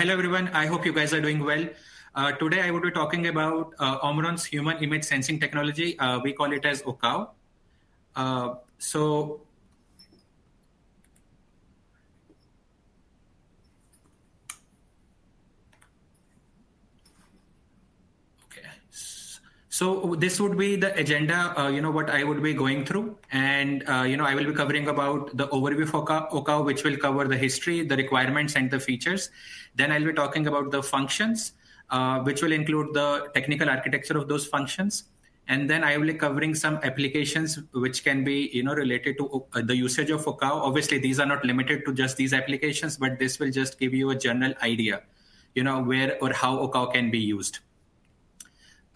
Hello, everyone. I hope you guys are doing well. Today, I would be talking about Omron's human image sensing technology. We call it as OCAO. So, okay. So this would be the agenda, what I would be going through. And, I will be covering about the overview of OCAO, which will cover the history, the requirements, and the features. Then I'll be talking about the functions, which will include the technical architecture of those functions. And then I will be covering some applications which can be, related to the usage of OCAO. Obviously, these are not limited to just these applications, but this will just give you a general idea, where or how OCAO can be used.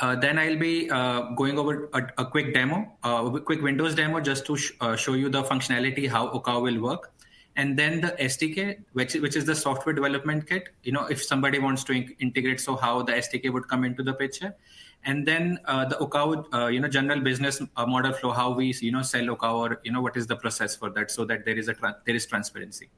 Then I'll be going over a quick demo, a quick Windows demo, just to show you the functionality, how OCAO will work. And then the SDK, which is the software development kit, if somebody wants to integrate, so how the SDK would come into the picture. And then the OCAO, general business model flow, how we, sell OCAO, or, what is the process for that, so that there is transparency.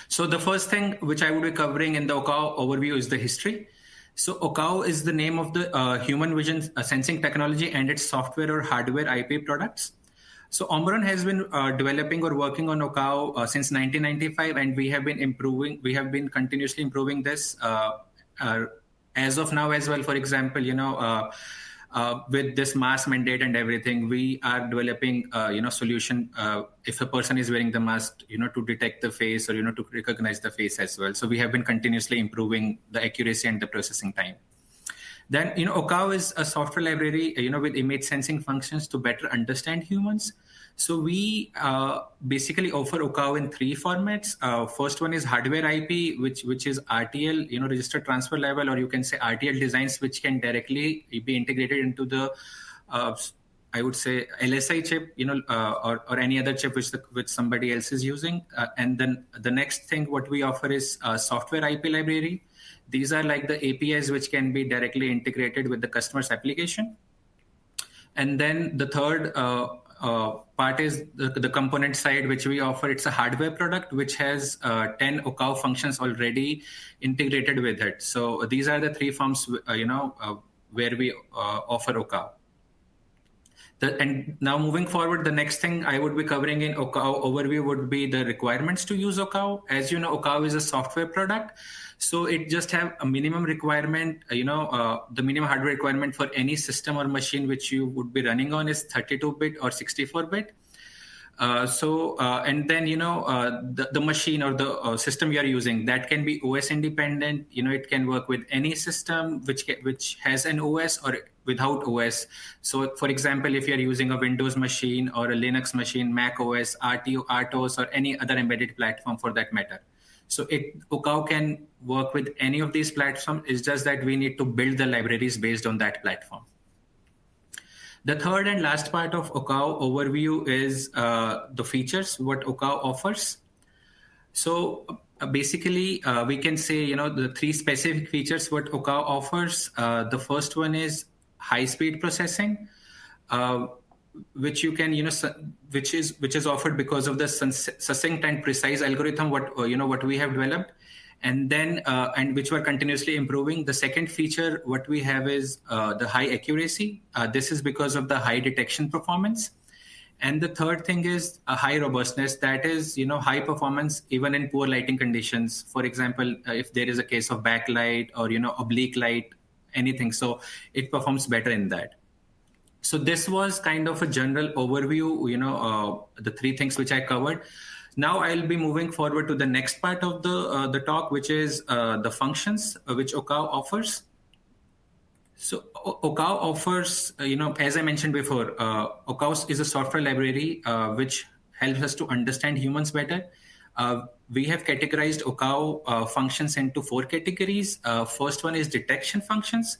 So the first thing which I would be covering in the OCAO overview is the history. So OCAO is the name of the human vision sensing technology and its software or hardware IP products. So Omron has been developing or working on OCAO since 1995, and we have been continuously improving this as of now as well. For example, with this mask mandate and everything, we are developing, solution if a person is wearing the mask, to detect the face or, to recognize the face as well. So we have been continuously improving the accuracy and the processing time. Then, OCAO is a software library, with image sensing functions to better understand humans. So we basically offer OCAO in three formats. First one is hardware IP, which is RTL, register transfer level, or you can say RTL designs, which can directly be integrated into the, I would say, LSI chip, or any other chip which somebody else is using. And then the next thing what we offer is software IP library. These are like the APIs which can be directly integrated with the customer's application. And then the third part is the component side, which we offer. It's a hardware product which has 10 OCAO functions already integrated with it. So these are the three forms, where we offer OCAO. And now moving forward, the next thing I would be covering in OCAO overview would be the requirements to use OCAO. As you know, OCAO is a software product. So it just have a minimum requirement, the minimum hardware requirement for any system or machine which you would be running on is 32-bit or 64-bit. And then, the machine or the system you are using, that can be OS independent. It can work with any system which has an OS or without OS. So, for example, if you're using a Windows machine or a Linux machine, Mac OS, RTOS, or any other embedded platform for that matter. So OCAO can work with any of these platforms. It's just that we need to build the libraries based on that platform. The third and last part of OCAO overview is the features, what OCAO offers. So basically, we can say, the three specific features what OCAO offers. The first one is high-speed processing, which you can, which is offered because of the succinct and precise algorithm what we have developed, and then and which we're continuously improving. The second feature what we have is the high accuracy. This is because of the high detection performance. And the third thing is a high robustness. That is, high performance even in poor lighting conditions. For example, if there is a case of backlight or, oblique light, anything. So it performs better in that. So this was kind of a general overview, the three things which I covered. Now I'll be moving forward to the next part of the talk, which is the functions which OCAO offers. So OCAO offers, as I mentioned before, OCAO is a software library which helps us to understand humans better. We have categorized OCAO functions into four categories. First one is detection functions,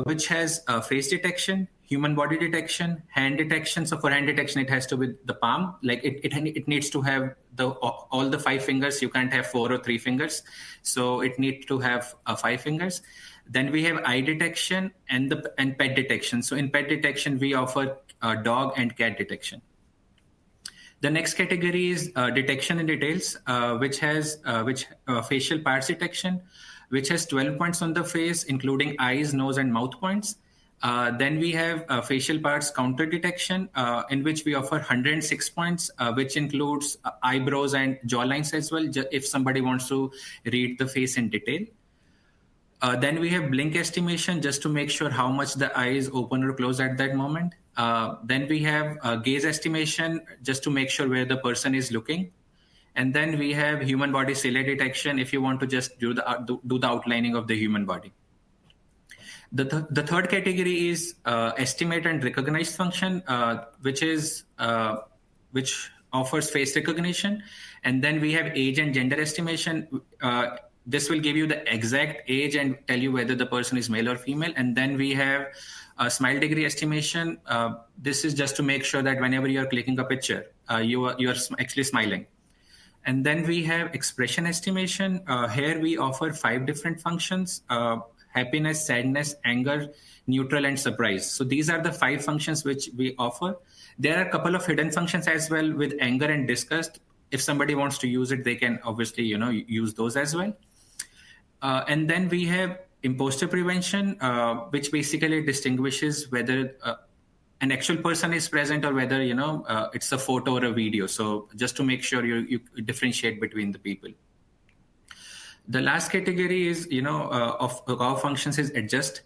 which has face detection, human body detection, hand detection. So for hand detection, it has to be the palm. Like it needs to have all the 5 fingers. You can't have 4 or 3 fingers. So it needs to have 5 fingers. Then we have eye detection and pet detection. So in pet detection, we offer dog and cat detection. The next category is detection in details, which has facial parts detection, which has 12 points on the face, including eyes, nose, and mouth points. Then we have facial parts counter detection, in which we offer 106 points, which includes eyebrows and jawlines as well, if somebody wants to read the face in detail. Then we have blink estimation, just to make sure how much the eye is open or closed at that moment. Then we have gaze estimation, just to make sure where the person is looking. And then we have human body silhouette detection, if you want to just do the outlining of the human body. The third category is estimate and recognize function, which offers face recognition. And then we have age and gender estimation. This will give you the exact age and tell you whether the person is male or female. And then we have smile degree estimation. This is just to make sure that whenever you're clicking a picture, you are actually smiling. And then we have expression estimation. Here we offer 5 different functions: happiness, sadness, anger, neutral, and surprise. So these are the 5 functions which we offer. There are a couple of hidden functions as well with anger and disgust. If somebody wants to use it, they can obviously, use those as well. And then we have imposter prevention, which basically distinguishes whether an actual person is present or whether, it's a photo or a video. So just to make sure you differentiate between the people. The last category is, of our functions is adjust,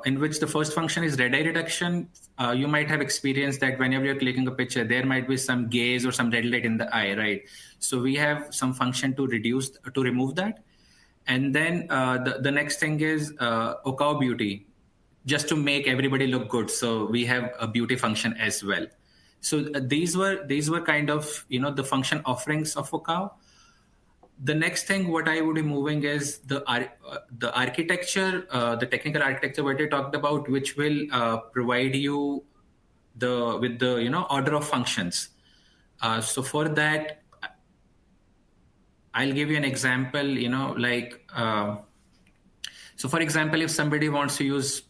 in which the first function is red eye reduction. You might have experienced that whenever you're clicking a picture, there might be some gaze or some red light in the eye, right? So we have some function to remove that. And then the next thing is Okao Beauty, just to make everybody look good. So we have a beauty function as well. So these were kind of, the function offerings of Okao. The next thing what I would be moving is the architecture, the technical architecture what I talked about, which will provide you with the order of functions. So for that, I'll give you an example. So for example, if somebody wants to use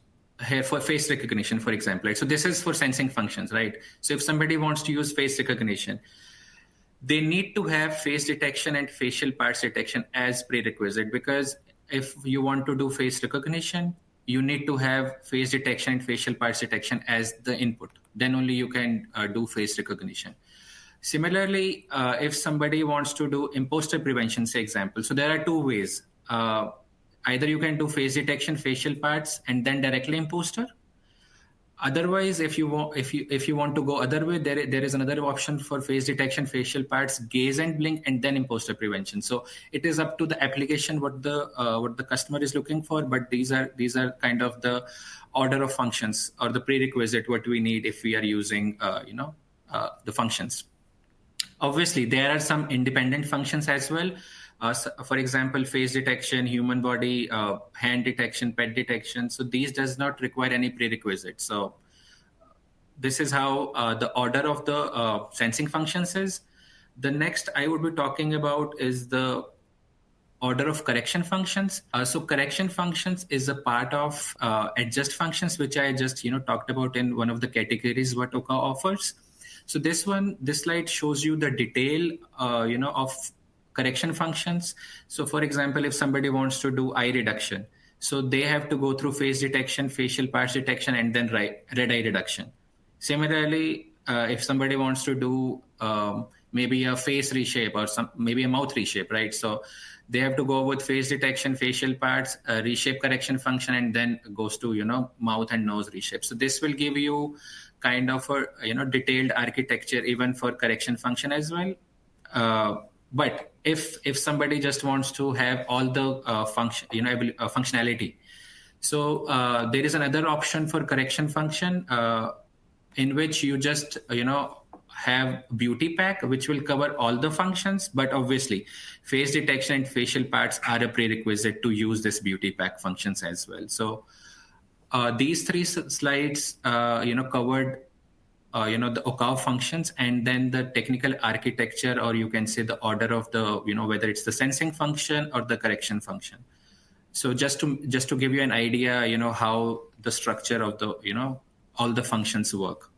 here for face recognition, for example, right? So this is for sensing functions, right? So if somebody wants to use face recognition, they need to have face detection and facial parts detection as prerequisite, because if you want to do face recognition, you need to have face detection and facial parts detection as the input. Then only you can do face recognition. Similarly, if somebody wants to do imposter prevention, say example, so there are 2 ways. Either you can do face detection, facial parts, and then directly imposter. Otherwise, if you want to go other way, there is another option for face detection, facial parts, gaze and blink, and then imposter prevention. So it is up to the application what the customer is looking for. But these are kind of the order of functions or the prerequisite what we need if we are using the functions. Obviously, there are some independent functions as well. For example, face detection, human body, hand detection, pet detection. So these does not require any prerequisite. So this is how the order of the sensing functions is. The next I would be talking about is the order of correction functions. So correction functions is a part of adjust functions, which I just talked about in one of the categories what Okao offers. So this slide shows you the detail, of correction functions. So for example, if somebody wants to do eye reduction, so they have to go through face detection, facial parts detection, and then red eye reduction. Similarly, if somebody wants to do maybe a face reshape or maybe a mouth reshape, right? So they have to go with face detection, facial parts, reshape correction function, and then goes to mouth and nose reshape. So this will give you kind of a detailed architecture even for correction function as well. But if somebody just wants to have all the functionality, so there is another option for correction function in which you just have beauty pack, which will cover all the functions. But obviously, face detection and facial parts are a prerequisite to use this beauty pack functions as well. So these 3 slides, covered the Okao functions, and then the technical architecture, or you can say the order of the, whether it's the sensing function or the correction function. So just to give you an idea, how the structure of the, all the functions work.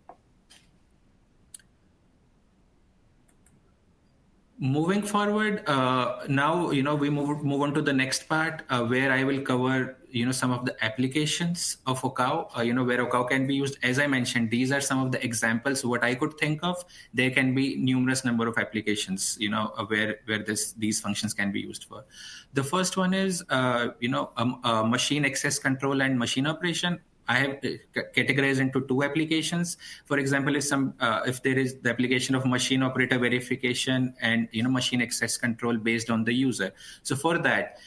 Moving forward, now, we move on to the next part, where I will cover, some of the applications of OCAO, where OCAO can be used. As I mentioned, these are some of the examples, what I could think of. There can be numerous number of applications, where these functions can be used for. The first one is, machine access control and machine operation. I have categorized into two applications. For example, if there is the application of machine operator verification and machine access control based on the user. So for that,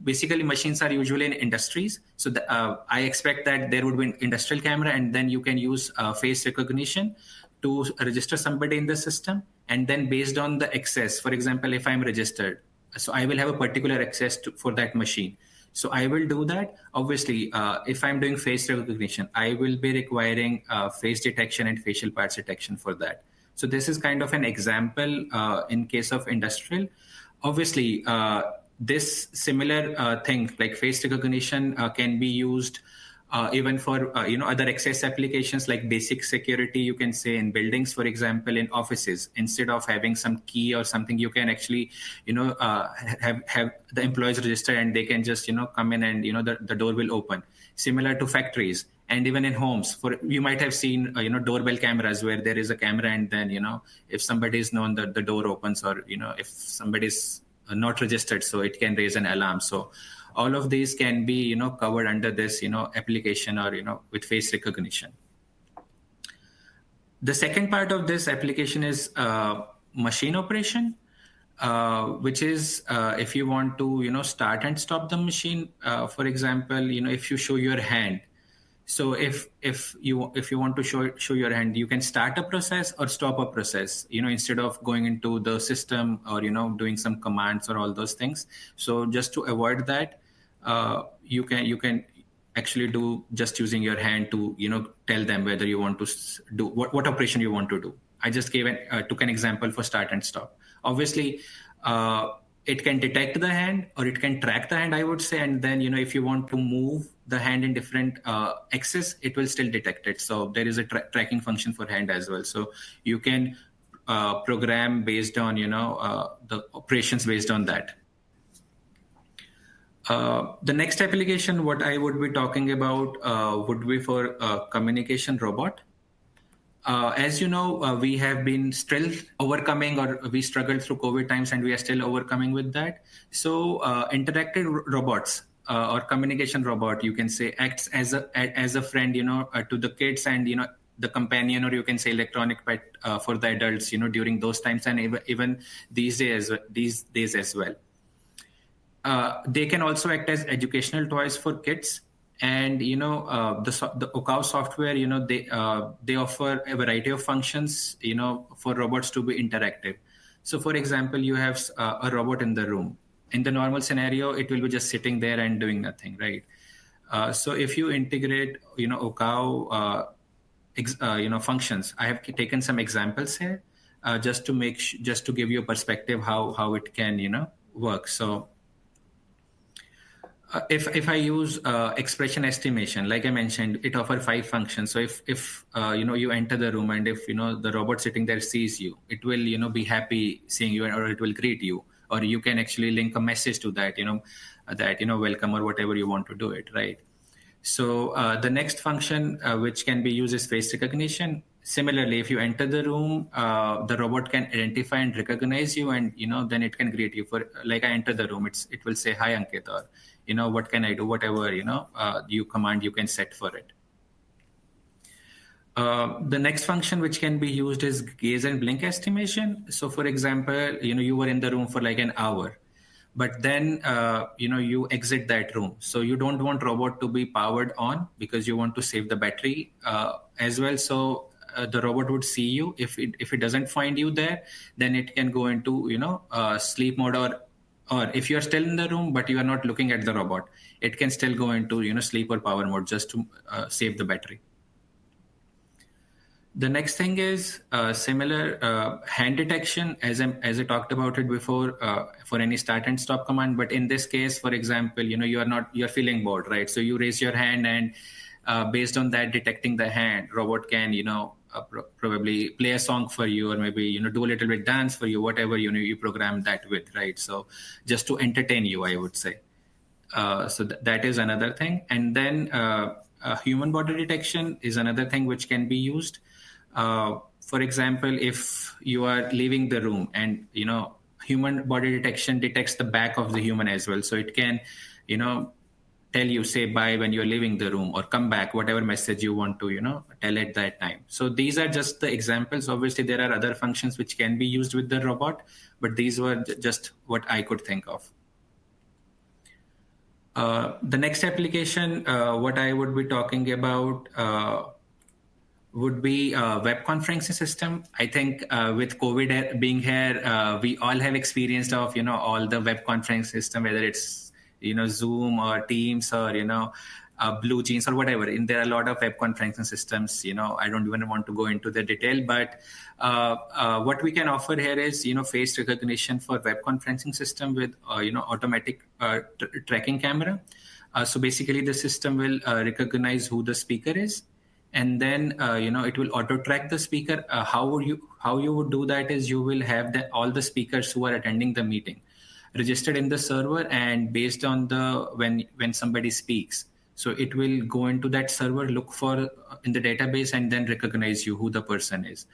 basically machines are usually in industries. So I expect that there would be an industrial camera, and then you can use face recognition to register somebody in the system, and then based on the access, for example, if I'm registered, so I will have a particular access for that machine. So I will do that. Obviously, if I'm doing face recognition, I will be requiring face detection and facial parts detection for that. So this is kind of an example in case of industrial. Obviously, this similar thing like face recognition can be used even for other access applications like basic security, you can say in buildings, for example, in offices. Instead of having some key or something, you can actually have the employees register, and they can just come in, and the door will open. Similar to factories, and even in homes, you might have seen doorbell cameras where there is a camera, and then if somebody is known, that the door opens, or if somebody is not registered, so it can raise an alarm. So all of these can be covered under this application, or with face recognition. The second part of this application is machine operation, which is if you want to start and stop the machine. For example, if you show your hand, so if you want to show your hand, you can start a process or stop a process, instead of going into the system or doing some commands or all those things. So just to avoid that, you can actually do just using your hand to tell them whether you want to do what operation you want to do. I just took an example for start and stop. Obviously, it can detect the hand, or it can track the hand, I would say. And then, if you want to move the hand in different axes, it will still detect it. So there is a tracking function for hand as well. So you can program based on, the operations based on that. The next application, what I would be talking about would be for communication robot. As you know, we have been still overcoming, or we struggled through COVID times, and we are still overcoming with that. So interactive robots or communication robot, you can say, acts as a friend, to the kids, and the companion, or you can say electronic pet for the adults, during those times, and even these days as well. They can also act as educational toys for kids. And the OCAO software, they offer a variety of functions, for robots to be interactive. So, for example, you have a robot in the room. In the normal scenario, it will be just sitting there and doing nothing, right? So, if you integrate, OCAO, functions, I have taken some examples here, just to give you a perspective how it can, work. So. If I use expression estimation, like I mentioned, it offers 5 functions. So if you enter the room, and if the robot sitting there sees you, it will be happy seeing you, or it will greet you, or you can actually link a message to that welcome, or whatever you want to do it, right? So the next function which can be used is face recognition. Similarly, if you enter the room, the robot can identify and recognize you, and then it can greet you. For like, I enter the room, it will say, "Hi, Ankit," or what can I do? Whatever you command, you can set for it. The next function which can be used is gaze and blink estimation. So, for example, you were in the room for like an hour, but then you exit that room. So you don't want robot to be powered on, because you want to save the battery as well. So the robot would see you. If it doesn't find you there, then it can go into sleep mode, or if you are still in the room but you are not looking at the robot, it can still go into sleep or power mode, just to save the battery. The next thing is similar hand detection, as I talked about it before, for any start and stop command. But in this case, for example, you're feeling bored, right? So you raise your hand, and based on that, detecting the hand, robot can probably play a song for you, or maybe do a little bit dance for you, whatever you program that with, right? So just to entertain you, I would say. So that is another thing. And then human body detection is another thing which can be used. For example, if you are leaving the room, and human body detection detects the back of the human as well, so it can tell you, say bye when you're leaving the room, or come back, whatever message you want to tell at that time. So these are just the examples. Obviously there are other functions which can be used with the robot, but these were just what I could think of. The next application, what I would be talking about would be a web conferencing system. I think with COVID being here, we all have experienced of all the web conferencing system, whether it's Zoom or Teams or Blue Jeans or whatever. And there are a lot of web conferencing systems. I don't even want to go into the detail, but what we can offer here is face recognition for web conferencing system with automatic tracking camera. So basically, the system will recognize who the speaker is, and then it will auto track the speaker. How you would do that is you will have all the speakers who are attending the meeting registered in the server, and based on the when somebody speaks, so it will go into that server, look for in the database, and then recognize you who the person is.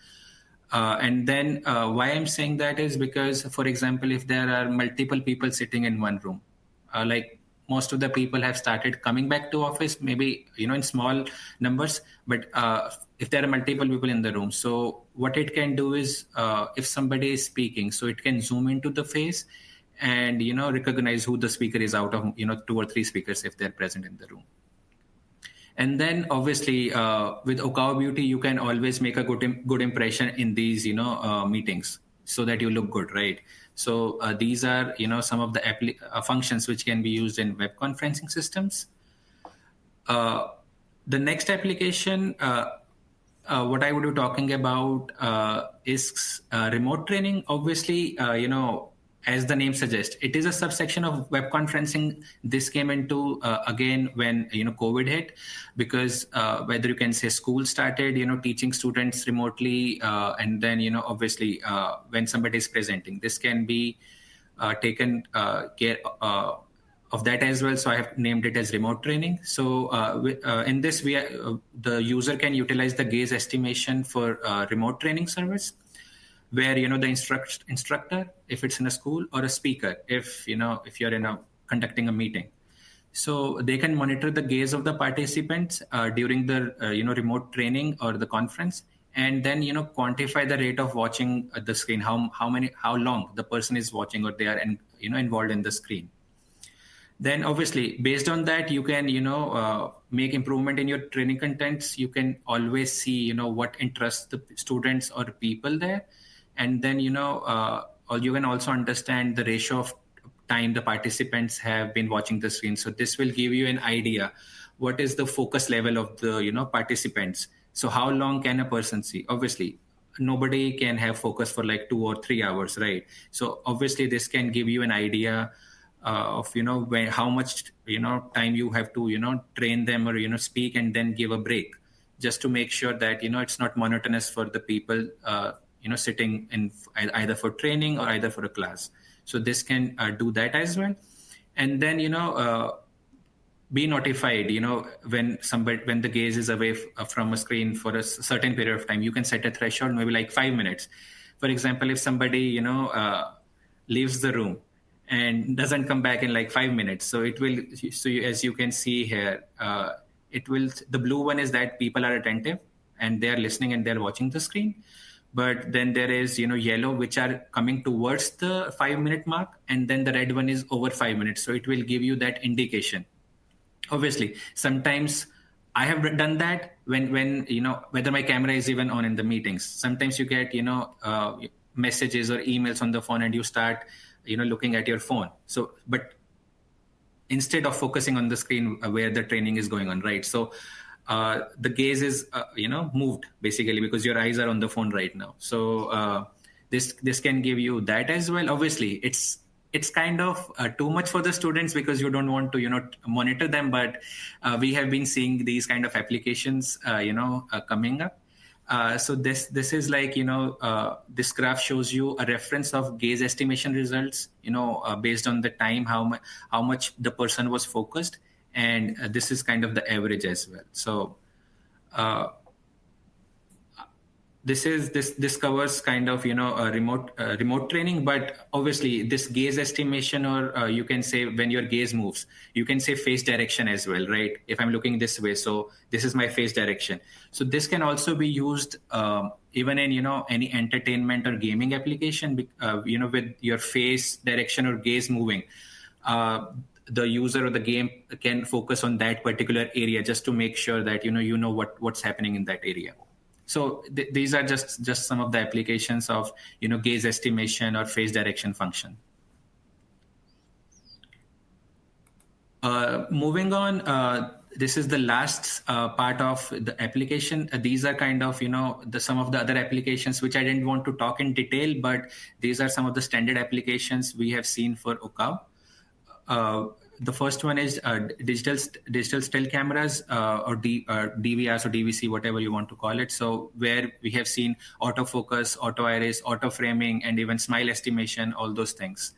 And then why I'm saying that is because, for example, if there are multiple people sitting in one room, like most of the people have started coming back to office, maybe in small numbers, but if there are multiple people in the room, so what it can do is if somebody is speaking, so it can zoom into the face and recognize who the speaker is out of 2 or 3 speakers if they're present in the room. And then obviously with Okao Beauty, you can always make a good impression in these meetings, so that you look good, right? So these are some of the functions which can be used in web conferencing systems. The next application what I would be talking about is remote training. Obviously as the name suggests, it is a subsection of web conferencing. This came into again when COVID hit, because whether you can say school started teaching students remotely, and then obviously when somebody is presenting, this can be taken care of that as well. So I have named it as remote training. So in this, the user can utilize the gaze estimation for remote training service, where the instructor, if it's in a school, or a speaker, if you're conducting a meeting, so they can monitor the gaze of the participants during the remote training or the conference, and then quantify the rate of watching the screen, how long the person is watching, or they are involved in the screen. Then obviously based on that, you can make improvement in your training contents. You can always see what interests the students or people there. And then you can also understand the ratio of time the participants have been watching the screen. So this will give you an idea what is the focus level of the participants. So how long can a person see? Obviously nobody can have focus for like 2 or 3 hours, right? So obviously this can give you an idea of how much time you have to train them, or speak and then give a break, just to make sure that it's not monotonous for the people sitting in either for training or either for a class. So this can do that as well. And then be notified when the gaze is away from a screen for a certain period of time. You can set a threshold, maybe like 5 minutes. For example, if somebody leaves the room and doesn't come back in like 5 minutes, so it will, as you can see here, the blue one is that people are attentive and they are listening and they're watching the screen. But then there is yellow, which are coming towards the 5-minute mark, and then the red one is over 5 minutes. So it will give you that indication. Obviously sometimes I have done that when whether my camera is even on in the meetings. Sometimes you get messages or emails on the phone, and you start looking at your phone. So but instead of focusing on the screen where the training is going on, right? So the gaze is moved basically because your eyes are on the phone right now. So this can give you that as well. Obviously it's kind of too much for the students, because you don't want to monitor them, but we have been seeing these kind of applications coming up. So this is like, this graph shows you a reference of gaze estimation results, based on the time, how much the person was focused, and this is kind of the average as well. So this covers kind of, a remote training, but obviously this gaze estimation, or you can say when your gaze moves, you can say face direction as well, right? If I'm looking this way, so this is my face direction. So this can also be used even in, any entertainment or gaming application, with your face direction or gaze moving. The user or the game can focus on that particular area just to make sure that you know what's happening in that area. So these are just some of the applications of gaze estimation or face direction function. Moving on, this is the last part of the application. These are kind of some of the other applications which I didn't want to talk in detail, but these are some of the standard applications we have seen for OCAV. The first one is digital still cameras, or DVRs or DVC, whatever you want to call it. So where we have seen autofocus, auto iris, auto framing, and even smile estimation, all those things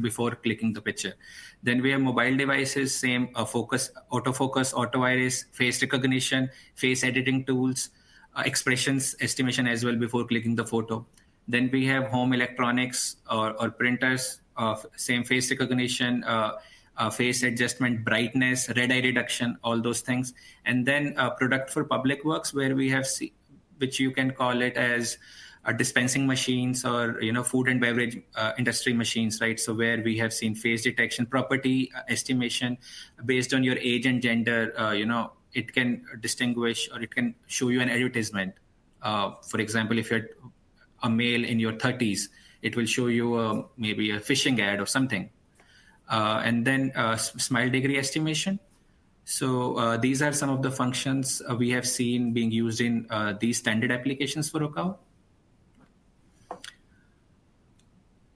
before clicking the picture. Then we have mobile devices, same focus, autofocus, auto iris, face recognition, face editing tools, expressions estimation as well before clicking the photo. Then we have home electronics or printers, same face recognition, face adjustment, brightness, red eye reduction, all those things. And then product for public works, where we have which you can call it as dispensing machines, or food and beverage industry machines, right? So where we have seen face detection, property estimation based on your age and gender. It can distinguish, or it can show you an advertisement. For example, if you're a male in your 30s, it will show you maybe a phishing ad or something. And then smile degree estimation. So these are some of the functions we have seen being used in these standard applications for OCAV.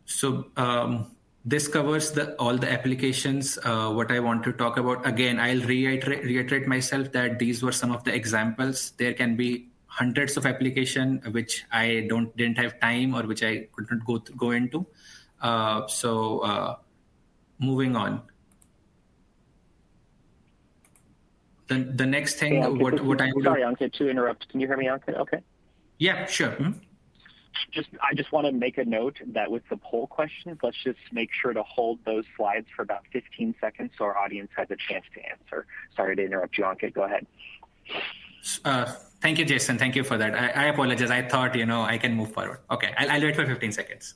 So this covers all the applications what I want to talk about. Again, I'll reiterate myself that these were some of the examples. There can be hundreds of application which I didn't have time, or which I couldn't go into. Moving on. The next thing, hey, Ankit, what I would... Sorry, Ankit, to interrupt. Can you hear me, Ankit? Okay. Yeah, sure. Mm-hmm. I just want to make a note that with the poll questions, let's just make sure to hold those slides for about 15 seconds so our audience has a chance to answer. Sorry to interrupt you, Ankit. Go ahead. Thank you, Jason. Thank you for that. I apologize. I thought, I can move forward. Okay, I'll wait for 15 seconds.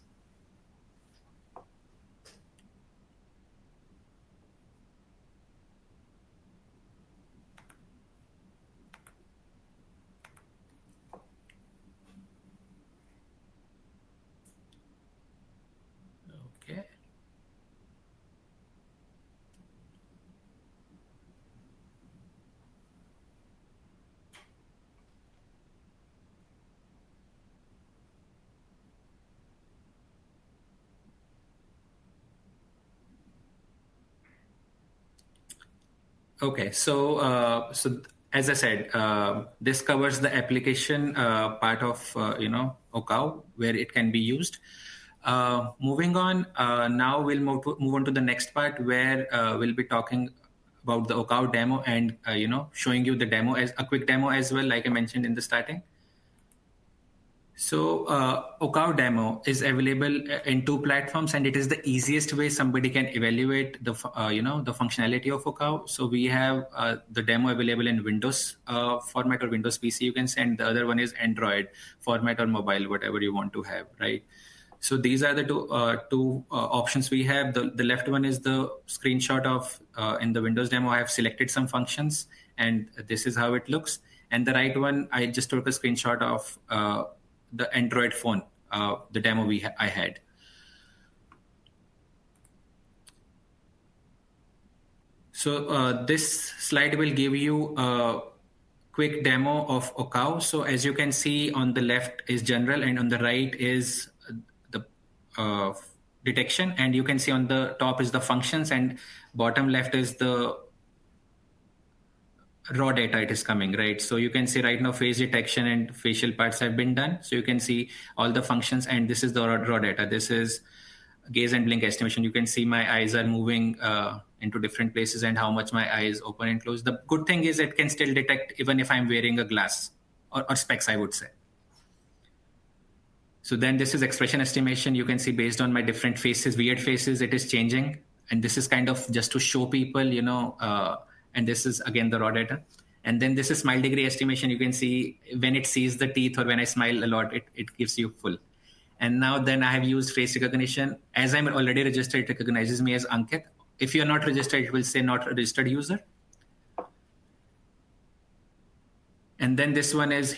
Okay, so as I said, this covers the application part of OCAV, where it can be used. Moving on, now we'll move on to the next part, where we'll be talking about the OCAV demo, and showing you the demo, as a quick demo as well, like I mentioned in the starting. So OCAV demo is available in 2 platforms, and it is the easiest way somebody can evaluate the the functionality of OCAV. So we have the demo available in Windows format, or Windows PC, you can say, and the other one is Android format or mobile, whatever you want to have, right? So these are the two options we have. The left one is the screenshot of in the Windows demo. I have selected some functions, and this is how it looks. And the right one, I just took a screenshot of the Android phone, the demo I had. So this slide will give you a quick demo of OCAV. So as you can see, on the left is general, and on the right is the detection. And you can see on the top is the functions, and bottom left is the raw data it is coming, right? So you can see right now face detection and facial parts have been done. So you can see all the functions, and this is the raw data. This is gaze and blink estimation. You can see my eyes are moving into different places and how much my eyes open and close. The good thing is it can still detect even if I'm wearing a glass or specs, I would say. So then this is expression estimation. You can see based on my different faces, weird faces, it is changing. And this is kind of just to show people, and this is again the raw data. And then this is smile degree estimation. You can see when it sees the teeth or when I smile a lot, it gives you full. And now then I have used face recognition. As I'm already registered, it recognizes me as Ankit. If you're not registered, it will say not a registered user. And then this one is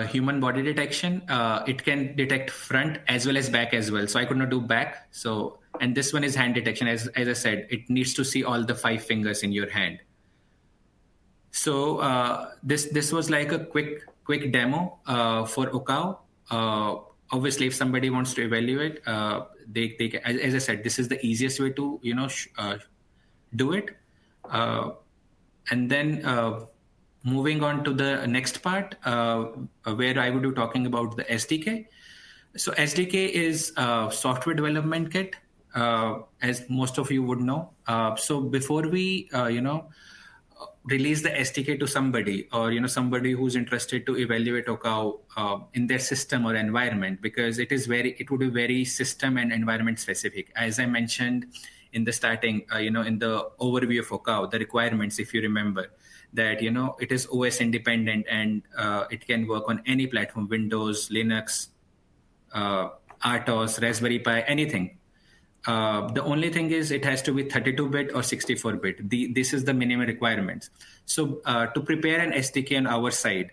human body detection. It can detect front as well as back as well. So I could not do back. So, and this one is hand detection. As I said, it needs to see all the 5 fingers in your hand. So this was like a quick demo for Okao. Obviously, if somebody wants to evaluate, they can, as I said, this is the easiest way to do it. And then moving on to the next part, where I would be talking about the SDK. So SDK is a software development kit, as most of you would know. So before we, release the SDK to somebody, or somebody who's interested to evaluate Okao in their system or environment, because it would be very system and environment specific. As I mentioned in the starting, in the overview of Okao, the requirements, if you remember, that it is OS independent and it can work on any platform: Windows, Linux, RTOS, Raspberry Pi, anything. The only thing is it has to be 32-bit or 64-bit. This is the minimum requirements. So to prepare an SDK on our side,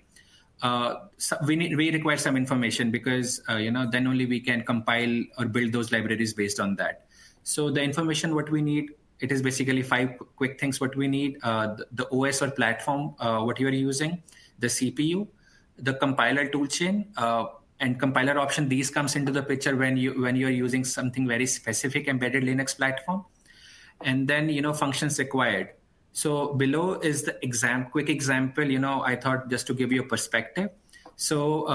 we require some information, because then only we can compile or build those libraries based on that. So the information what we need, it is basically 5 quick things what we need: the OS or platform what you are using, the CPU, the compiler toolchain, and compiler option. These comes into the picture when you're using something very specific embedded Linux platform. And then functions required. So below is the quick example. I thought just to give you a perspective. So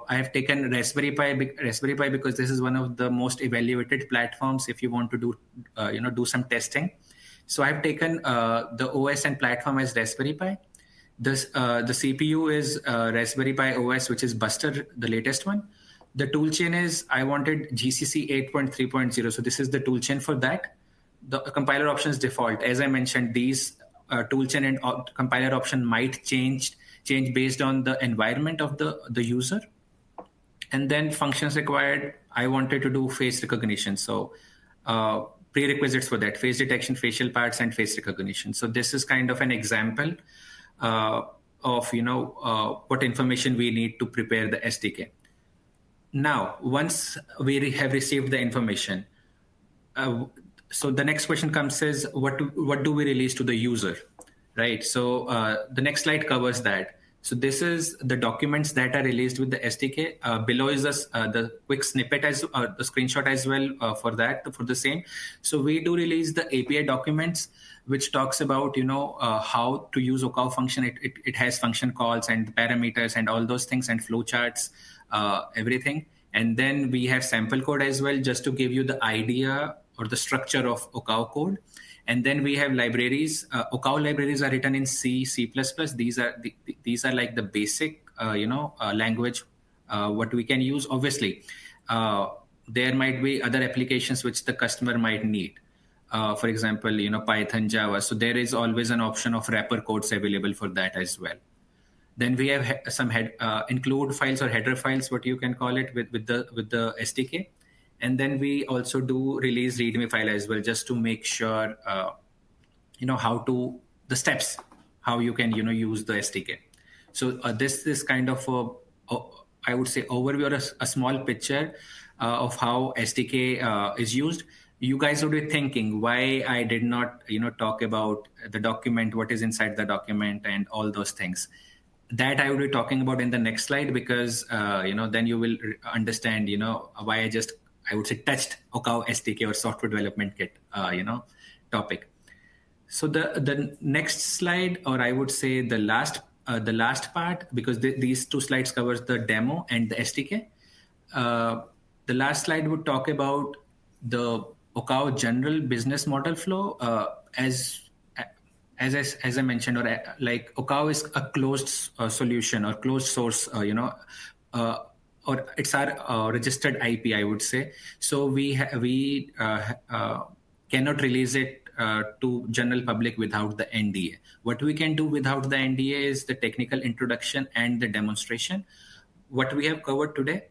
I have taken Raspberry Pi because this is one of the most evaluated platforms if you want to do some testing. So I've taken the OS and platform as Raspberry Pi. The CPU is Raspberry Pi OS, which is Buster, the latest one. The toolchain is, I wanted GCC 8.3.0. So this is the toolchain for that. The compiler options default. As I mentioned, these toolchain and compiler option might change based on the environment of the user. And then functions required, I wanted to do face recognition. So prerequisites for that: face detection, facial parts, and face recognition. So this is kind of an example of what information we need to prepare the SDK. Now, once we have received the information, so the next question comes is what do we release to the user, right? So the next slide covers that. So this is the documents that are released with the SDK. Below is the quick snippet as the screenshot as well for the same. So we do release the API documents, which talks about how to use Okao function. It has function calls and parameters and all those things, and flowcharts, everything. And then we have sample code as well, just to give you the idea or the structure of Okao code. And then we have libraries. Okao libraries are written in C, C++. These are like the basic language what we can use. Obviously, there might be other applications which the customer might need. For example, Python, Java. So there is always an option of wrapper codes available for that as well. Then we have some include files or header files, what you can call it, with the SDK. And then we also do release README file as well, just to make sure the steps how you can use the SDK. So this is kind of I would say overview or a small picture of how SDK is used. You guys would be thinking why I did not talk about the document, what is inside the document, and all those things. That I will be talking about in the next slide, because then you will understand why I would say touched Okao SDK or software development kit topic. So the next slide, or I would say the last part, because these two slides covers the demo and the SDK. The last slide would talk about the Okao general business model flow. As I mentioned, or like Okao is a closed solution or closed source, or it's our registered IP, I would say. So we cannot release it to general public without the NDA. What we can do without the NDA is the technical introduction and the demonstration. What we have covered today.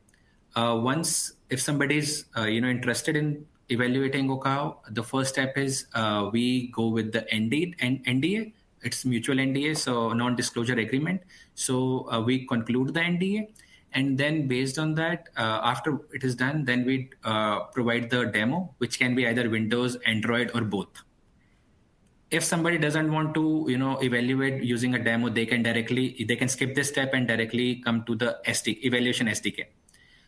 Once, if somebody is interested in evaluating Okao, the first step is we go with the NDA. It's mutual NDA, so non-disclosure agreement. So we conclude the NDA. And then based on that, after it is done, then we provide the demo, which can be either Windows, Android, or both. If somebody doesn't want to, evaluate using a demo, they can skip this step and directly come to the evaluation SDK.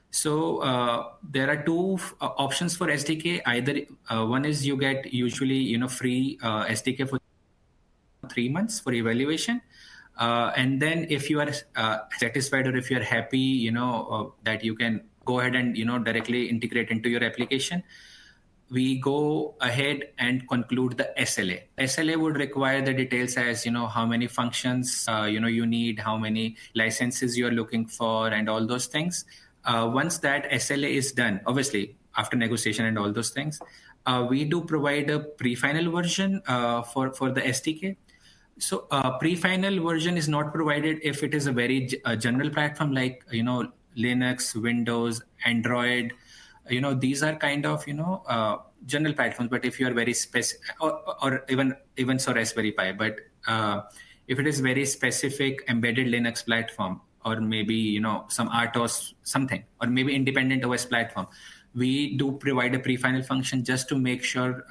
So there are two options for SDK. Either one is you get usually free SDK for 3 months for evaluation. And then if you are satisfied, or if you are happy, that you can go ahead and, directly integrate into your application, we go ahead and conclude the SLA. SLA would require the details as, how many functions, you need, how many licenses you're looking for, and all those things. Once that SLA is done, obviously, after negotiation and all those things, we do provide a pre-final version for the SDK. So pre-final version is not provided if it is a very general platform like, Linux, Windows, Android. These are kind of, general platforms. But if you are very specific, or even so Raspberry Pi, but if it is very specific embedded Linux platform, or maybe, some RTOS something, or maybe independent OS platform, we do provide a pre-final function just to make sure,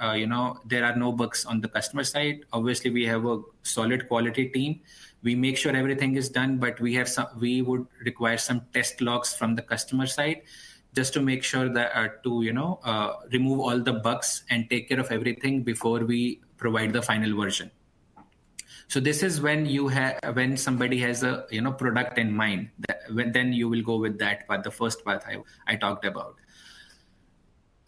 there are no bugs on the customer side. Obviously, we have a solid quality team. We make sure everything is done, but we would require some test logs from the customer side, just to make sure that remove all the bugs and take care of everything before we provide the final version. So this is when when somebody has a product in mind, then you will go with that path, the first path I talked about.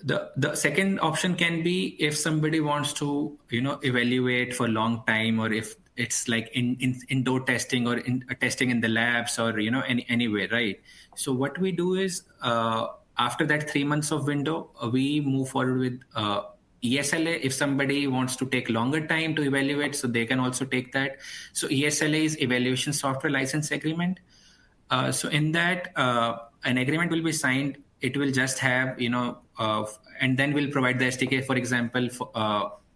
The second option can be if somebody wants to evaluate for a long time, or if it's like in indoor testing, or in testing in the labs, or anywhere, right? So what we do is after that 3 months of window, we move forward with ESLA. If somebody wants to take longer time to evaluate, so they can also take that. So ESLA is Evaluation Software License Agreement. So in that, an agreement will be signed. It will just have, and then we'll provide the SDK. For example,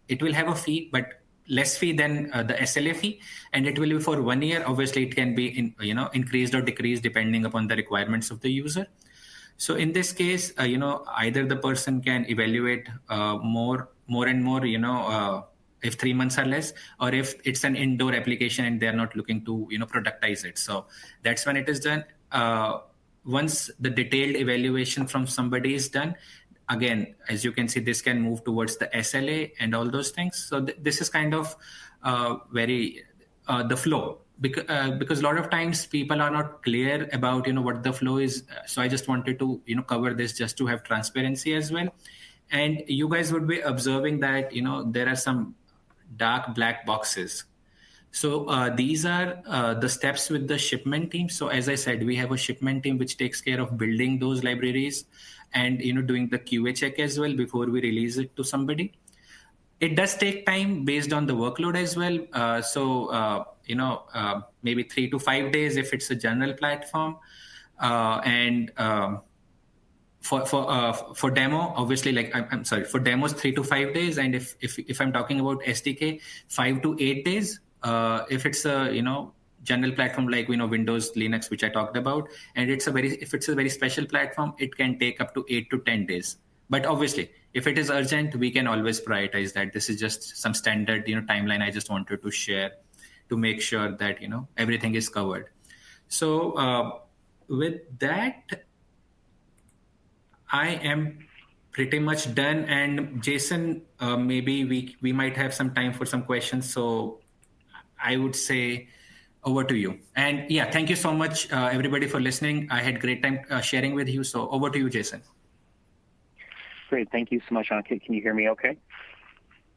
it will have a fee, but less fee than the SLA fee, and it will be for 1 year. Obviously, it can be increased or decreased depending upon the requirements of the user. So in this case, either the person can evaluate more and more, if 3 months or less, or if it's an indoor application and they're not looking to, productize it. So that's when it is done. Once the detailed evaluation from somebody is done, again, as you can see, this can move towards the SLA and all those things. So this is kind of the flow. Because a lot of times people are not clear about what the flow is. So I just wanted to cover this just to have transparency as well. And you guys would be observing that there are some dark black boxes. So these are the steps with the shipment team. So as I said, we have a shipment team which takes care of building those libraries and doing the QA check as well before we release it to somebody. It does take time based on the workload as well. Maybe 3 to 5 days if it's a general platform. For demo, obviously, I'm sorry, for demos 3 to 5 days, and if I'm talking about SDK, 5 to 8 days. If it's a general platform like Windows, Linux, which I talked about, and if it's a very special platform, it can take up to 8 to 10 days. But obviously, if it is urgent, we can always prioritize that. This is just some standard timeline I just wanted to share to make sure that everything is covered. So with that, I am pretty much done. And Jason, maybe we might have some time for some questions. So I would say over to you. And yeah, thank you so much, everybody, for listening. I had great time sharing with you. So over to you, Jason. Great. Thank you so much, Ankit. Can you hear me okay?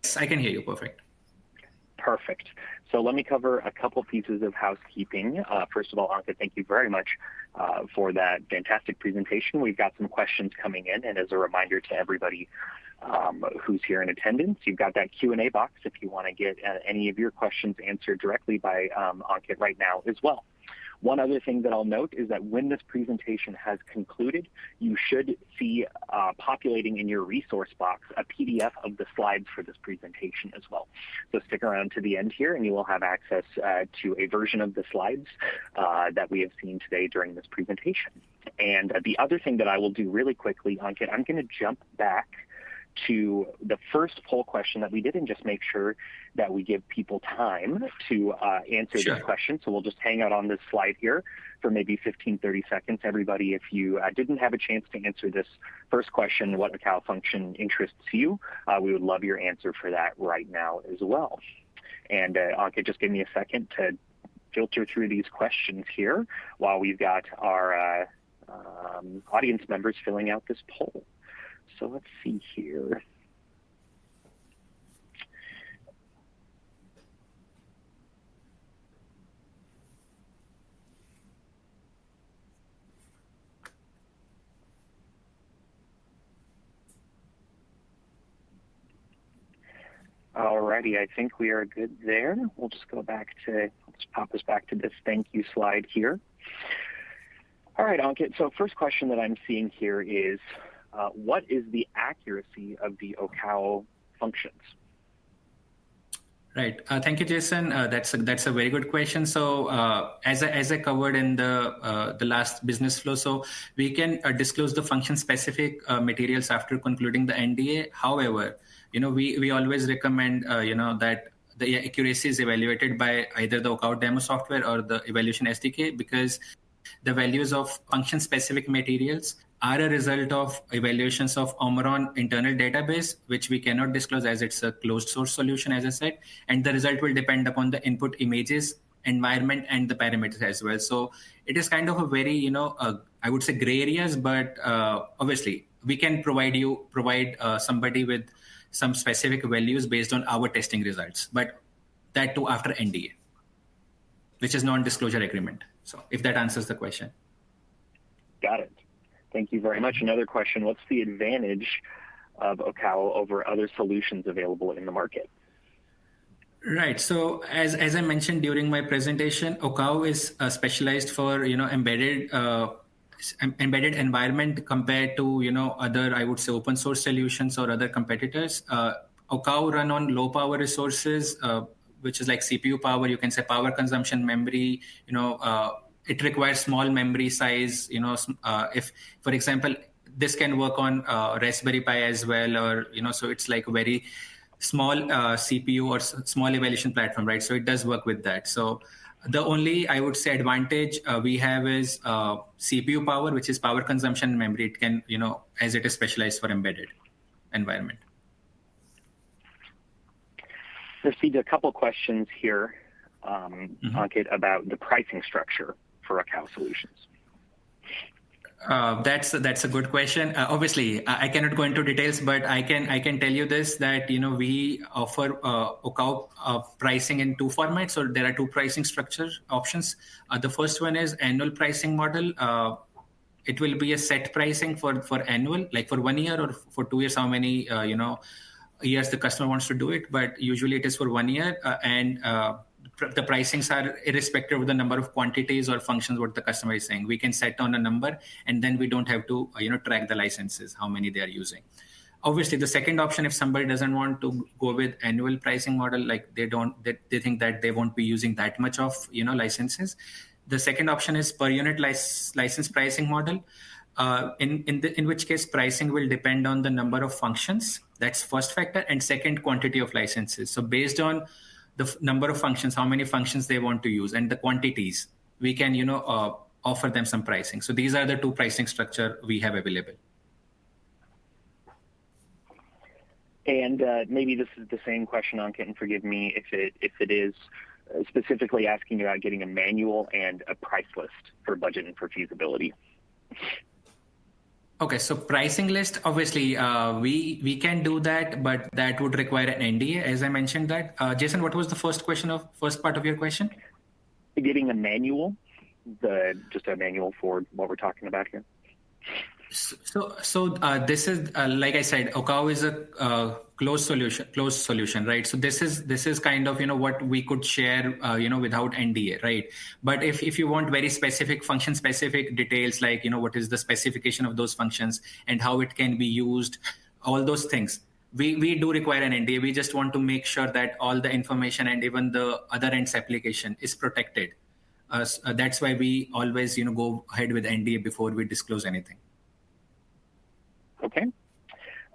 Yes, I can hear you. Perfect. Perfect. So let me cover a couple pieces of housekeeping. First of all, Ankit, thank you very much for that fantastic presentation. We've got some questions coming in, and as a reminder to everybody who's here in attendance, you've got that Q&A box if you want to get any of your questions answered directly by Ankit right now as well. One other thing that I'll note is that when this presentation has concluded, you should see populating in your resource box a PDF of the slides for this presentation as well. So stick around to the end here and you will have access to a version of the slides that we have seen today during this presentation. And the other thing that I will do really quickly, Ankit, I'm going to jump back to the first poll question that we did and just make sure that we give people time to answer this question. So we'll just hang out on this slide here for maybe 15, 30 seconds. Everybody, if you didn't have a chance to answer this first question, what OCAO function interests you, we would love your answer for that right now as well. And Ankit, just give me a second to filter through these questions here while we've got our audience members filling out this poll. So let's see here. Alrighty, I think we are good there. We'll just go back to, let's pop us back to this thank you slide here. All right, Ankit, so first question that I'm seeing here is, what is the accuracy of the OCAO functions? Right. Thank you, Jason. That's a very good question. So as I covered in the last business flow, so we can disclose the function specific materials after concluding the NDA. However, we always recommend that the accuracy is evaluated by either the OCAO demo software or the evaluation SDK, because the values of function specific materials are a result of evaluations of Omron internal database, which we cannot disclose as it's a closed source solution, as I said, and the result will depend upon the input images, environment, and the parameters as well. So it is kind of a very, I would say gray areas, but obviously we can provide somebody with some specific values based on our testing results, but that too after NDA, which is non-disclosure agreement. So if that answers the question. Got it. Thank you very much. Another question, what's the advantage of OCAO over other solutions available in the market? Right. So as I mentioned during my presentation, OCAO is specialized for, embedded environment compared to, other, I would say, open source solutions or other competitors. OCAO run on low power resources, which is like CPU power, you can say power consumption, memory, it requires small memory size, if, for example, this can work on Raspberry Pi as well, or, so it's like a very small CPU or small evaluation platform, right? So it does work with that. So the only, I would say, advantage we have is CPU power, which is power consumption and memory. It can, as it is specialized for embedded environment. Received a couple questions here, Ankit, about the pricing structure for OCAO solutions. That's a good question. Obviously, I cannot go into details, but I can tell you this, that we offer OCAO pricing in two formats. So there are two pricing structure options. The first one is annual pricing model. It will be a set pricing for annual, like for 1 year or for 2 years, how many years the customer wants to do it, but usually it is for 1 year, and the pricings are irrespective of the number of quantities or functions what the customer is saying. We can set on a number, and then we don't have to track the licenses, how many they are using. Obviously, the second option, if somebody doesn't want to go with annual pricing model, like they think that they won't be using that much of licenses, the second option is per unit license pricing model. In which case pricing will depend on the number of functions. That's first factor, and second, quantity of licenses. So based on the number of functions, how many functions they want to use, and the quantities, we can offer them some pricing. So these are the two pricing structure we have available. And maybe this is the same question, Ankit, and forgive me if it is, specifically asking about getting a manual and a price list for budget and for feasibility. Okay, so pricing list, obviously, we can do that, but that would require an NDA, as I mentioned that. Jason, what was the first part of your question? Getting a manual, just a manual for what we're talking about here. So this is like I said, OCAO is a closed solution, right? So this is kind of what we could share without NDA, right? But if you want very specific function specific details, like what is the specification of those functions and how it can be used, all those things, we do require an NDA. We just want to make sure that all the information and even the other end's application is protected. That's why we always go ahead with NDA before we disclose anything. Okay.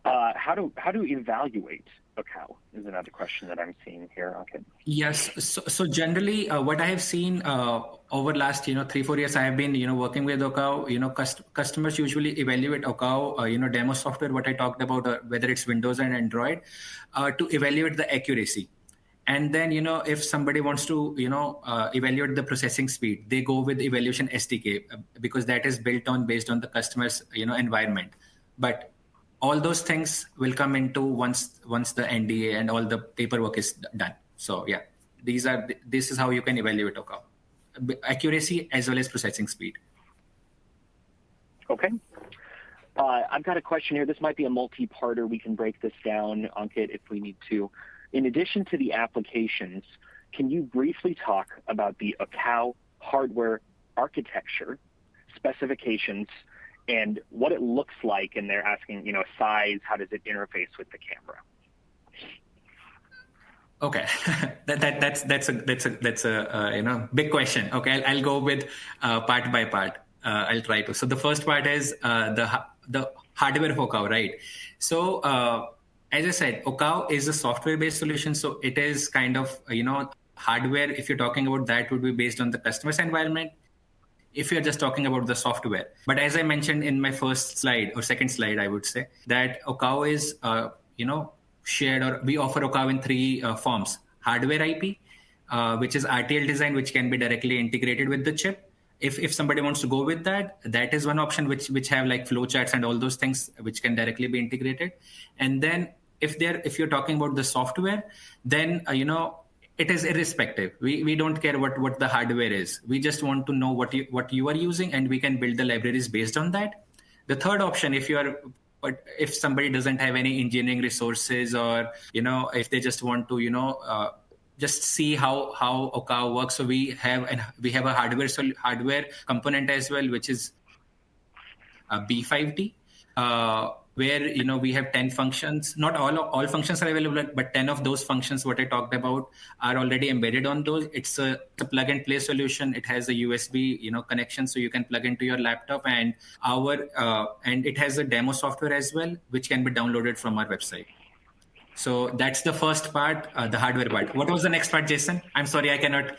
How to evaluate OCAO is another question that I'm seeing here. Okay. Yes. So generally, what I have seen over last 3-4 years, I have been working with OCAO. Customers usually evaluate OCAO demo software, what I talked about, whether it's Windows and Android, to evaluate the accuracy. And then if somebody wants to evaluate the processing speed, they go with Evaluation SDK because that is based on the customer's environment. But all those things will come into once the NDA and all the paperwork is done. So yeah, this is how you can evaluate OCAO. Accuracy as well as processing speed. Okay. I've got a question here. This might be a multi-parter. We can break this down, Ankit, if we need to. In addition to the applications, can you briefly talk about the OCAO hardware architecture, specifications, and what it looks like? And they're asking, size, how does it interface with the camera? Okay, that's a big question. Okay, I'll go with part by part. I'll try to. So the first part is the hardware of OCAO, right? So as I said, OCAO is a software-based solution. So it is kind of hardware. If you're talking about that, would be based on the customer's environment. If you're just talking about the software. But as I mentioned in my first slide or second slide, I would say that OCAO is, shared, or we offer OCAO in 3 forms. Hardware IP, which is RTL design, which can be directly integrated with the chip. If somebody wants to go with that is one option which have like flowcharts and all those things which can directly be integrated. And then if you're talking about the software, then, it is irrespective. We don't care what the hardware is. We just want to know what you are using, and we can build the libraries based on that. The third option, if somebody doesn't have any engineering resources, or if they just want to just see how OCAO works, so we have a hardware component as well, which is B5D. Where we have 10 functions. Not all functions are available, but 10 of those functions what I talked about are already embedded on those. It's a plug and play solution. It has a USB connection, so you can plug into your laptop, and it has a demo software as well, which can be downloaded from our website. So that's the first part, the hardware part. What was the next part, Jason? I'm sorry, I cannot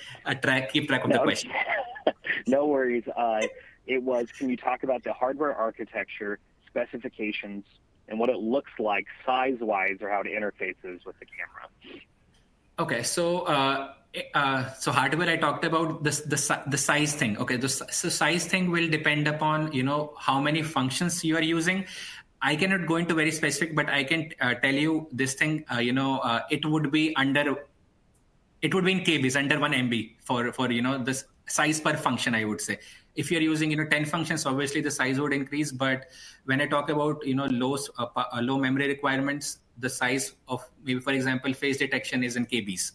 keep track of the question. No worries. It was, can you talk about the hardware architecture, specifications, and what it looks like size-wise, or how it interfaces with the camera? Okay, so hardware, I talked about the size thing. Okay, so size thing will depend upon how many functions you are using. I cannot go into very specific, but I can tell you this thing. It would be in KBs, under 1 MB for the size per function, I would say. If you're using 10 functions, obviously the size would increase. But when I talk about low memory requirements, the size of, maybe for example, face detection is in KBs.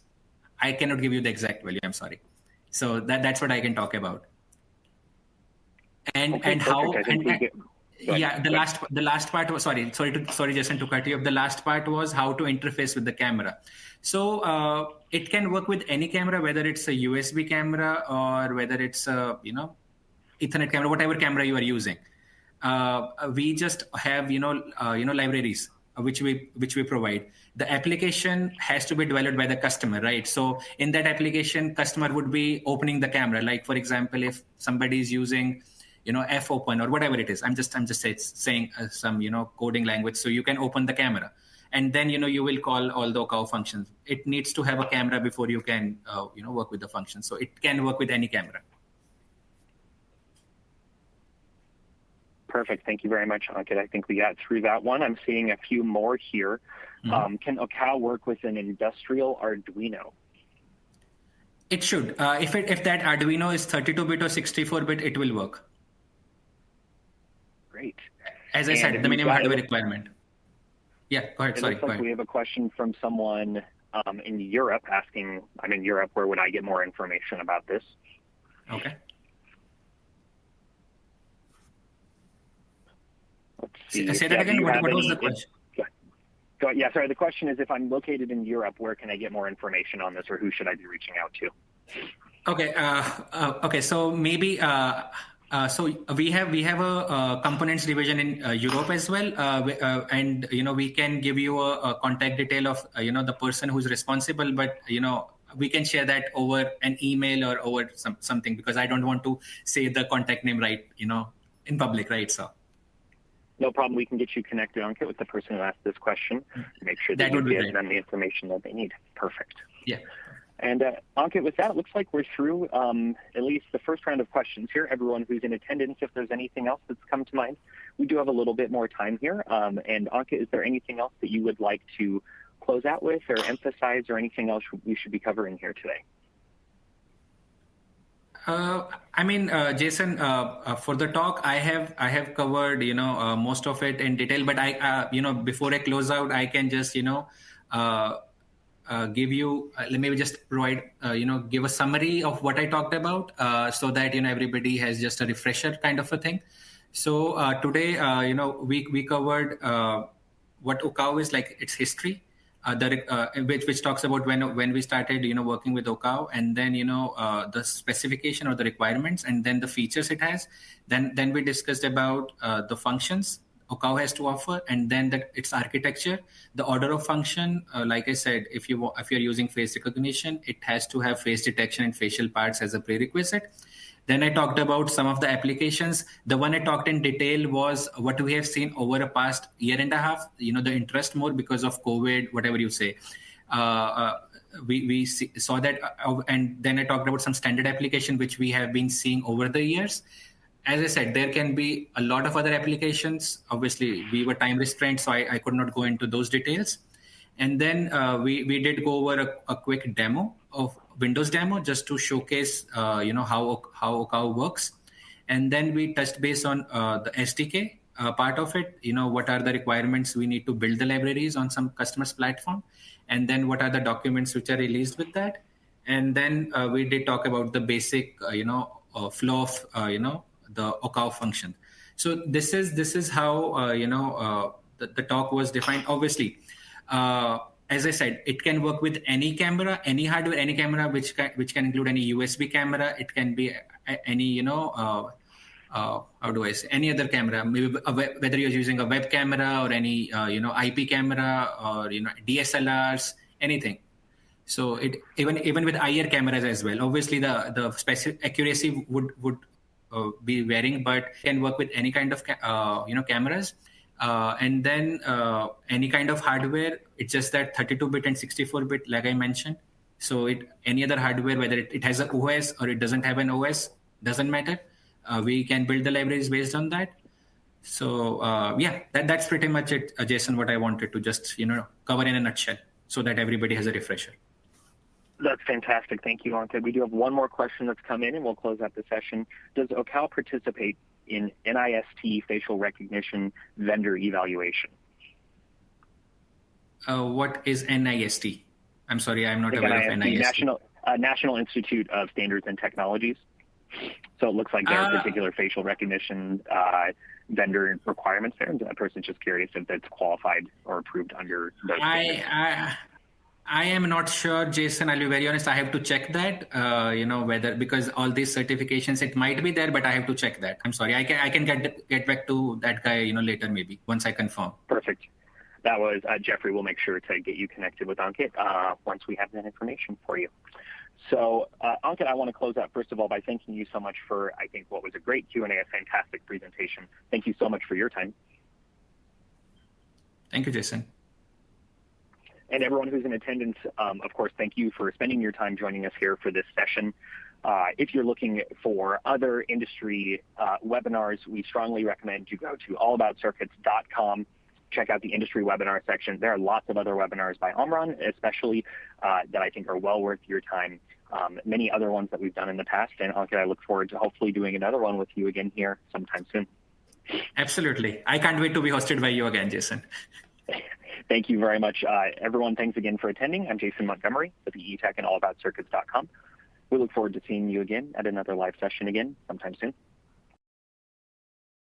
I cannot give you the exact value. I'm sorry. So that's what I can talk about. And okay, and how Yeah, the last part was, sorry Jason, to cut you off. The last part was how to interface with the camera. So it can work with any camera, whether it's a USB camera or whether it's a Ethernet camera, whatever camera you are using. We just have libraries which we provide. The application has to be developed by the customer, right? So in that application, customer would be opening the camera. Like for example, if somebody is using fopen or whatever it is, I'm just saying some coding language, so you can open the camera. and then you will call all the OCAO functions. It needs to have a camera before you can work with the function. So it can work with any camera. Perfect. Thank you very much, Ankit. I think we got through that one. I'm seeing a few more here. Can OCAO work with an industrial Arduino? It should. If that Arduino is 32-bit or 64-bit, it will work. Great. As I said, the minimum hardware requirement. Yeah, go ahead. Looks like we have a question from someone in Europe asking, I'm in Europe, where would I get more information about this? Okay. Let's see. Say that again. What was the question? Yeah, sorry. The question is, if I'm located in Europe, where can I get more information on this, or who should I be reaching out to? Okay. Okay. So maybe so we have a components division in Europe as well, and we can give you a contact detail of the person who's responsible, but we can share that over an email or over something, because I don't want to say the contact name right in public, right? So. No problem. We can get you connected, Ankit, with the person who asked this question. Make sure that you give them the information that they need. Perfect. Yeah. And Ankit, with that, it looks like we're through at least the first round of questions here. Everyone who's in attendance, if there's anything else that's come to mind, we do have a little bit more time here. And Ankit, is there anything else that you would like to close out with or emphasize, or anything else we should be covering here today? I mean, Jason, for the talk, I have covered, most of it in detail, but I, before I close out, I can just, give you, maybe just provide, give a summary of what I talked about, so that, everybody has just a refresher kind of a thing. So today, we covered what OCAO is, like its history. Which talks about when we started working with OCAO, and then the specification or the requirements, and then the features it has. Then we discussed about the functions OCAO has to offer, and then its architecture, the order of function. Like I said, if you're using face recognition, it has to have face detection and facial parts as a prerequisite. Then I talked about some of the applications. The one I talked in detail was what we have seen over a past year and a half, the interest more because of COVID, whatever you say. We saw that. And then I talked about some standard application, which we have been seeing over the years. As I said, there can be a lot of other applications. Obviously, we were time restrained, so I could not go into those details. And then we did go over a quick demo of Windows demo, just to showcase, how OCAO works. And then we touched base on the SDK part of it. What are the requirements we need to build the libraries on some customer's platform, and then what are the documents which are released with that. And then we did talk about the basic, flow of, the OCAO function. So this is how the talk was defined. Obviously. As I said, it can work with any camera, any hardware, any camera, which can include any USB camera. It can be any, how do I say, any other camera, maybe whether you're using a web camera or any, IP camera or, DSLRs, anything. So it even with IR cameras as well. Obviously, the specific accuracy would be varying, but it can work with any kind of cameras. And then any kind of hardware. It's just that 32-bit and 64-bit, like I mentioned. So any other hardware, whether it has an OS or it doesn't have an OS, doesn't matter. We can build the libraries based on that. So that's pretty much it, Jason, what I wanted to just cover in a nutshell, so that everybody has a refresher. That's fantastic. Thank you, Ankit. We do have one more question that's come in, and we'll close out the session. Does OCAO participate in NIST facial recognition vendor evaluation? What is NIST? I'm sorry, I'm not aware of NIST. National Institute of Standards and Technologies. So it looks like there are particular facial recognition vendor requirements there. And that person's just curious if that's qualified or approved under those standards. I am not sure, Jason. I'll be very honest. I have to check that, whether, because all these certifications, it might be there, but I have to check that. I'm sorry. I can get back to that guy, later, maybe once I confirm. Perfect. That was Jeffrey. We'll make sure to get you connected with Ankit once we have that information for you. So, Ankit, I want to close out, first of all, by thanking you so much for, I think, what was a great Q&A, a fantastic presentation. Thank you so much for your time. Thank you, Jason. And everyone who's in attendance, of course, thank you for spending your time joining us here for this session. If you're looking for other industry webinars, we strongly recommend you go to allaboutscircuits.com. Check out the industry webinar section. There are lots of other webinars by Omron, especially that I think are well worth your time. Many other ones that we've done in the past. And Ankit, I look forward to hopefully doing another one with you again here sometime soon. Absolutely. I can't wait to be hosted by you again, Jason. Thank you very much. Everyone, thanks again for attending. I'm Jason Montgomery with the eTech and allaboutcircuits.com. We look forward to seeing you again at another live session again sometime soon.